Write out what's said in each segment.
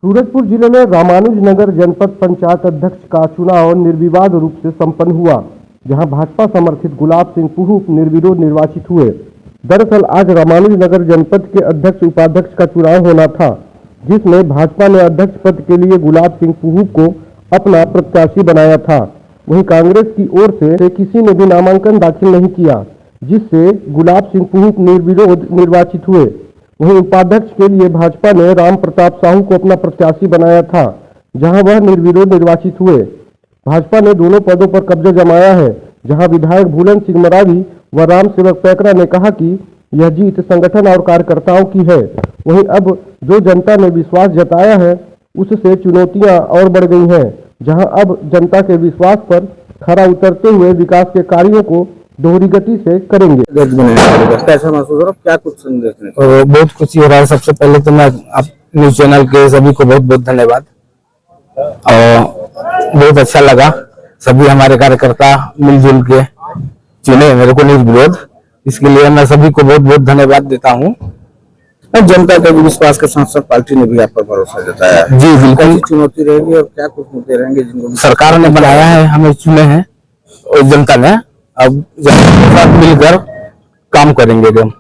सूरजपुर जिले में रामानुजनगर जनपद पंचायत अध्यक्ष का चुनाव निर्विवाद रूप से संपन्न हुआ, जहां भाजपा समर्थित गुलाब सिंह पुहू निर्विरोध निर्वाचित हुए। दरअसल आज रामानुजनगर जनपद के अध्यक्ष उपाध्यक्ष का चुनाव होना था, जिसमें भाजपा ने अध्यक्ष पद के लिए गुलाब सिंह पुहू को अपना प्रत्याशी बनाया था। वहीं कांग्रेस की ओर से किसी ने भी नामांकन दाखिल नहीं किया, जिससे गुलाब सिंह पुहू निर्विरोध निर्वाचित हुए। वहीं उपाध्यक्ष के लिए भाजपा ने राम प्रताप साहू को अपना प्रत्याशी बनाया था, जहां वह निर्विरोध निर्वाचित हुए। भाजपा ने दोनों पदों पर कब्जा जमाया है, जहां विधायक भूलन सिंह मरावी व राम सेवक पैकरा ने कहा कि यह जीत संगठन और कार्यकर्ताओं की है। वहीं अब जो जनता ने विश्वास जताया है, उससे चुनौतियां और बढ़ गई हैं, जहां अब जनता के विश्वास पर खरा उतरते हुए विकास के कार्यों को दोहरी गति से करेंगे। कैसा महसूस हो रहा है, क्या कुछ संदेश है? बहुत खुशी हो रहा है। सबसे पहले तो मैं आप न्यूज चैनल के सभी को बहुत बहुत धन्यवाद, और बहुत अच्छा लगा। सभी हमारे कार्यकर्ता मिलजुल के चुने मेरे को निर्विरोध, इसके लिए मैं सभी को बहुत बहुत धन्यवाद देता हूँ। जनता के विश्वास के साथ साथ पार्टी ने भी आप पर भरोसा जताया है। जी बिल्कुल। चुनौती रहेगी और क्या कुछ मुद्दे रहेंगे जिनको सरकार ने बनाया है, हमें चुने हैं और जनता ने, अब जनता के साथ मिलकर काम करेंगे हम।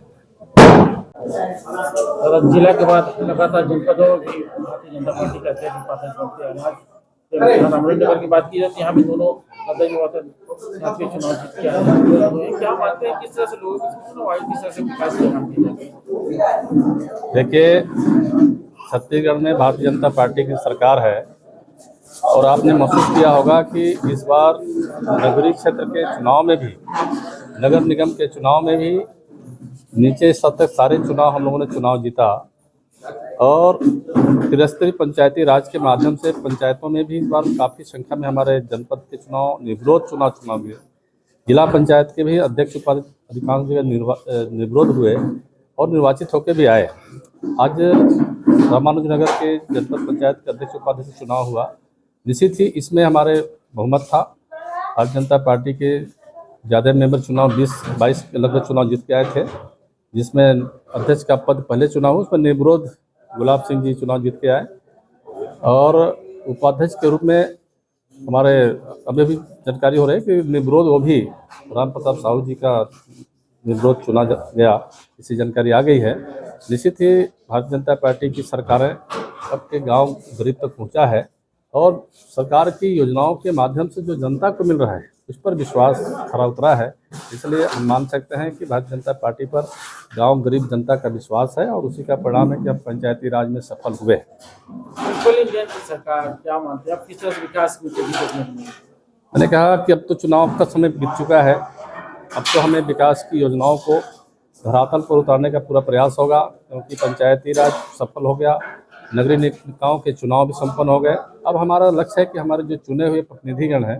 जिला के बाद लगातार जनपदों की भारतीय जनता पार्टी के अध्यक्ष उपाध्यक्ष बनते हैं। रामानुजनगर की बात की जाए तो यहाँ भी दोनों साथ में चुनाव जीत के आए। क्या मानते हैं, किस तरह से लोगों को किस तरह से विकास के काम किए जाएंगे? देखिए, छत्तीसगढ़ में भारतीय जनता पार्टी की सरकार है और आपने महसूस किया होगा कि इस बार नगरीय क्षेत्र के चुनाव में भी, नगर निगम के चुनाव में भी नीचे स्तर तक सारे चुनाव हम लोगों ने चुनाव जीता, और त्रिस्तरीय पंचायती राज के माध्यम से पंचायतों में भी इस बार काफ़ी संख्या में हमारे जनपद के चुनाव निर्विरोध चुनाव हुए। जिला पंचायत के भी अध्यक्ष उपाध्यक्ष अधिकांश जगह निर्विरोध हुए और निर्वाचित होकर भी आए। आज रामानुजनगर के जनपद पंचायत के अध्यक्ष उपाध्यक्ष चुनाव हुआ, निश्चित ही इसमें हमारे बहुमत था। भारतीय जनता पार्टी के ज़्यादा मेंबर चुनाव 20-22 के लगभग चुनाव जीत के आए थे, जिसमें अध्यक्ष का पद पहले चुनाव हुआ, उस पर निर्विरोध गुलाब सिंह जी चुनाव जीत के आए, और उपाध्यक्ष के रूप में हमारे अभी भी जानकारी हो रही है कि निर्विरोध वो भी राम प्रताप साहू जी का निर्विरोध चुना गया, इसी जानकारी आ गई है। निश्चित ही भारतीय जनता पार्टी की सरकारें सबके गांव गरीब तक पहुंचा है, और सरकार की योजनाओं के माध्यम से जो जनता को मिल रहा है उस पर विश्वास खरा उतरा है। इसलिए हम मान सकते हैं कि भारतीय जनता पार्टी पर गांव गरीब जनता का विश्वास है, और उसी का परिणाम है कि हम पंचायती राज में सफल हुए। सरकार क्या मानते हैं, किस तरह से विकास मैंने कहा कि अब तो चुनाव का समय बीत चुका है, अब तो हमें विकास की योजनाओं को धरातल पर उतारने का पूरा प्रयास होगा, क्योंकि पंचायती राज सफल हो गया, नगरीय निकायों के चुनाव भी संपन्न हो गए। अब हमारा लक्ष्य है कि हमारे जो चुने हुए प्रतिनिधिगण हैं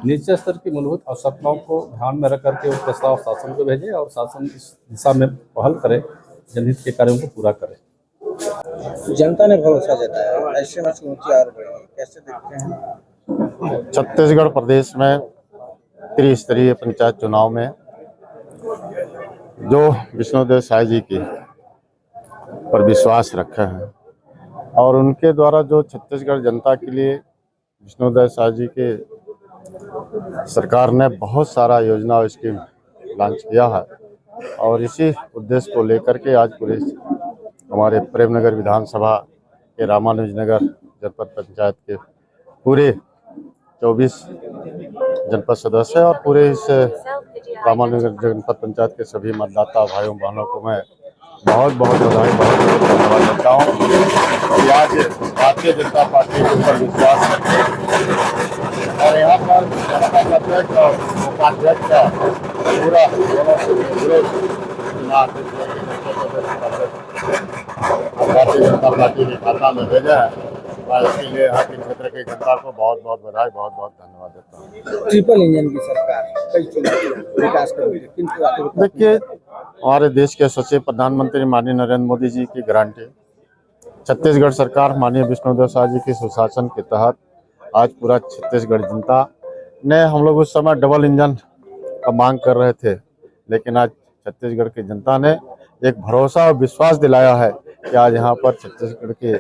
नीचे स्तर की मूलभूत आवश्यकताओं को ध्यान में रख करके वो प्रस्ताव शासन को भेजें, और शासन इस दिशा में पहल करे, जनहित के कार्यों को पूरा करे। जनता ने भरोसा जताया, ऐसे में चुनौतियां और बढ़ेंगी, कैसे देखते हैं? छत्तीसगढ़ प्रदेश में त्रिस्तरीय पंचायत चुनाव में जो विष्णुदेव साय जी की पर विश्वास रखे हैं, और उनके द्वारा जो छत्तीसगढ़ जनता के लिए विष्णुदेव साय जी के सरकार ने बहुत सारा योजना और स्कीम लॉन्च किया है, और इसी उद्देश्य को लेकर के आज पूरे हमारे प्रेमनगर विधानसभा के रामानुजनगर जनपद पंचायत के पूरे 24 जनपद सदस्य और पूरे इस रामानुजनगर जनपद पंचायत के सभी मतदाता भाइयों बहनों को मैं बहुत बहुत बधाई, बहुत बहुत धन्यवाद देता हूँ कि आज भारतीय जनता पार्टी के ऊपर विश्वास करते और यहाँ पर अध्यक्ष और उपाध्यक्ष का पूरा भारतीय जनता पार्टी के खाता में भेजा है, और इसके लिए यहाँ के क्षेत्र के जनता को बहुत बहुत बधाई, बहुत बहुत धन्यवाद देता हूँ। ट्रिपल इंजन की सरकार कई चुनौतियां विकास करेगी, देखिए हमारे देश के सचिव प्रधानमंत्री माननीय नरेंद्र मोदी जी की गारंटी, छत्तीसगढ़ सरकार माननीय विष्णुदेव साय जी के सुशासन के तहत आज पूरा छत्तीसगढ़ जनता ने, हम लोग उस समय डबल इंजन का मांग कर रहे थे, लेकिन आज छत्तीसगढ़ की जनता ने एक भरोसा और विश्वास दिलाया है कि आज यहाँ पर छत्तीसगढ़ के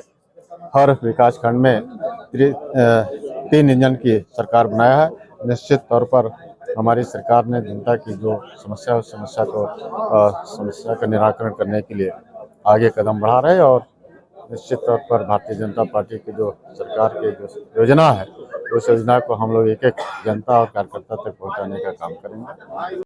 हर विकास खंड में 3 इंजन की सरकार बनाया है। निश्चित तौर पर हमारी सरकार ने जनता की जो समस्या है उस समस्या का निराकरण करने के लिए आगे कदम बढ़ा रहे हैं और निश्चित तौर पर भारतीय जनता पार्टी की जो सरकार की जो योजना है उस योजना को हम लोग एक एक जनता और कार्यकर्ता तक पहुंचाने का काम करेंगे।